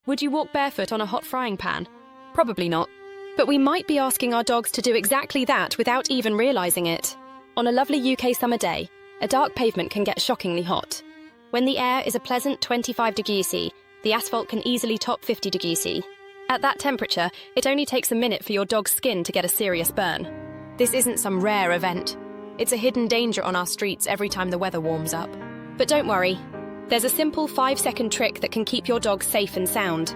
Would you walk barefoot on a hot frying pan? Probably not. But we might be asking our dogs to do exactly that without even realizing it. On a lovely UK summer day, a dark pavement can get shockingly hot. When the air is a pleasant 25 degrees C, the asphalt can easily top 50 degrees C. At that temperature, it only takes a minute for your dog's skin to get a serious burn. This isn't some rare event. It's a hidden danger on our streets every time the weather warms up. But don't worry. There's a simple 5-second trick that can keep your dog safe and sound.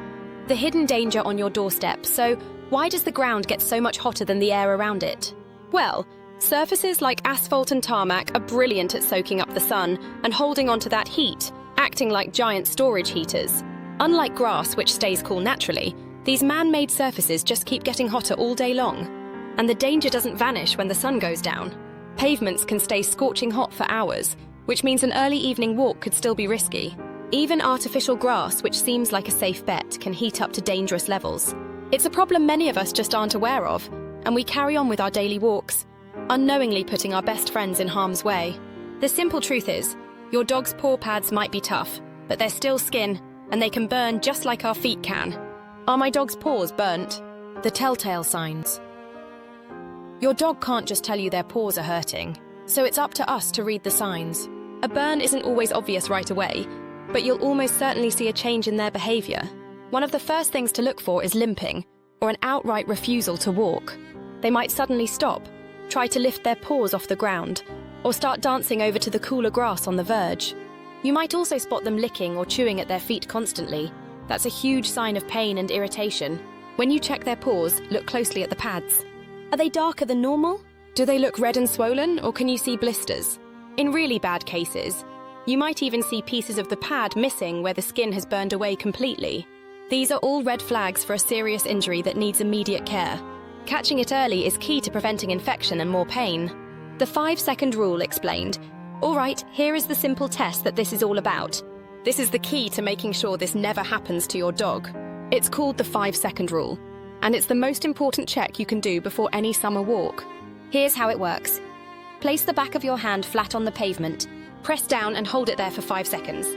The hidden danger on your doorstep. So, why does the ground get so much hotter than the air around it? Well, surfaces like asphalt and tarmac are brilliant at soaking up the sun and holding onto that heat, acting like giant storage heaters. Unlike grass, which stays cool naturally, these man-made surfaces just keep getting hotter all day long. And the danger doesn't vanish when the sun goes down. Pavements can stay scorching hot for hours, which means an early evening walk could still be risky. Even artificial grass, which seems like a safe bet, can heat up to dangerous levels. It's a problem many of us just aren't aware of, and we carry on with our daily walks, unknowingly putting our best friends in harm's way. The simple truth is, your dog's paw pads might be tough, but they're still skin, and they can burn just like our feet can. Are my dog's paws burnt? The telltale signs. Your dog can't just tell you their paws are hurting, so it's up to us to read the signs. A burn isn't always obvious right away, but you'll almost certainly see a change in their behavior. One of the first things to look for is limping, or an outright refusal to walk. They might suddenly stop, try to lift their paws off the ground, or start dancing over to the cooler grass on the verge. You might also spot them licking or chewing at their feet constantly. That's a huge sign of pain and irritation. When you check their paws, look closely at the pads. Are they darker than normal? Do they look red and swollen, or can you see blisters? In really bad cases, you might even see pieces of the pad missing where the skin has burned away completely. These are all red flags for a serious injury that needs immediate care. Catching it early is key to preventing infection and more pain. The 5-second rule explained. All right, here is the simple test that this is all about. This is the key to making sure this never happens to your dog. It's called the 5-second rule, and it's the most important check you can do before any summer walk. Here's how it works. Place the back of your hand flat on the pavement. Press down and hold it there for 5 seconds.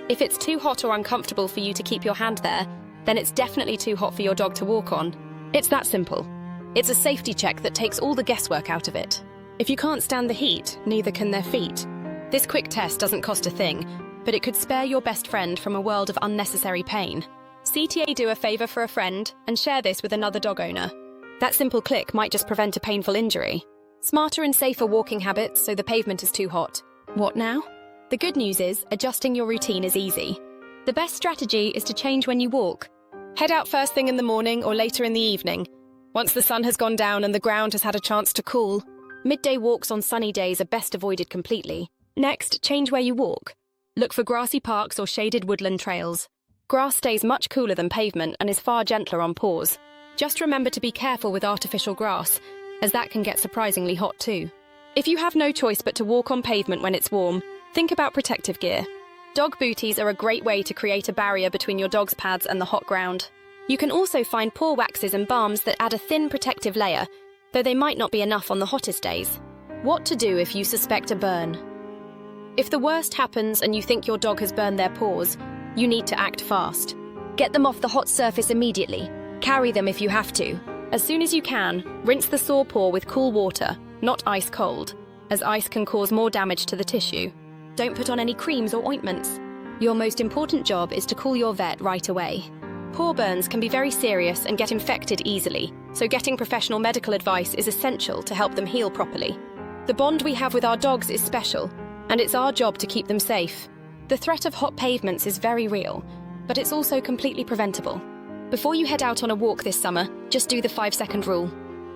If it's too hot or uncomfortable for you to keep your hand there, then it's definitely too hot for your dog to walk on. It's that simple. It's a safety check that takes all the guesswork out of it. If you can't stand the heat, neither can their feet. This quick test doesn't cost a thing, but it could spare your best friend from a world of unnecessary pain. CTA, do a favor for a friend and share this with another dog owner. That simple click might just prevent a painful injury. Smarter and safer walking habits so the pavement is too hot. What now? The good news is, adjusting your routine is easy. The best strategy is to change when you walk. Head out first thing in the morning or later in the evening, once the sun has gone down and the ground has had a chance to cool. Midday walks on sunny days are best avoided completely. Next, change where you walk. Look for grassy parks or shaded woodland trails. Grass stays much cooler than pavement and is far gentler on paws. Just remember to be careful with artificial grass, as that can get surprisingly hot too. If you have no choice but to walk on pavement when it's warm, think about protective gear. Dog booties are a great way to create a barrier between your dog's pads and the hot ground. You can also find paw waxes and balms that add a thin protective layer, though they might not be enough on the hottest days. What to do if you suspect a burn? If the worst happens and you think your dog has burned their paws, you need to act fast. Get them off the hot surface immediately. Carry them if you have to. As soon as you can, rinse the sore paw with cool water, not ice cold, as ice can cause more damage to the tissue. Don't put on any creams or ointments. Your most important job is to call your vet right away. Paw burns can be very serious and get infected easily, so getting professional medical advice is essential to help them heal properly. The bond we have with our dogs is special, and it's our job to keep them safe. The threat of hot pavements is very real, but it's also completely preventable. Before you head out on a walk this summer, just do the 5-second rule.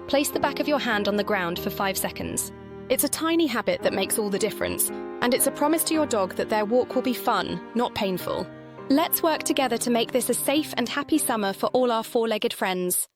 Place the back of your hand on the ground for 5 seconds. It's a tiny habit that makes all the difference, and it's a promise to your dog that their walk will be fun, not painful. Let's work together to make this a safe and happy summer for all our four-legged friends.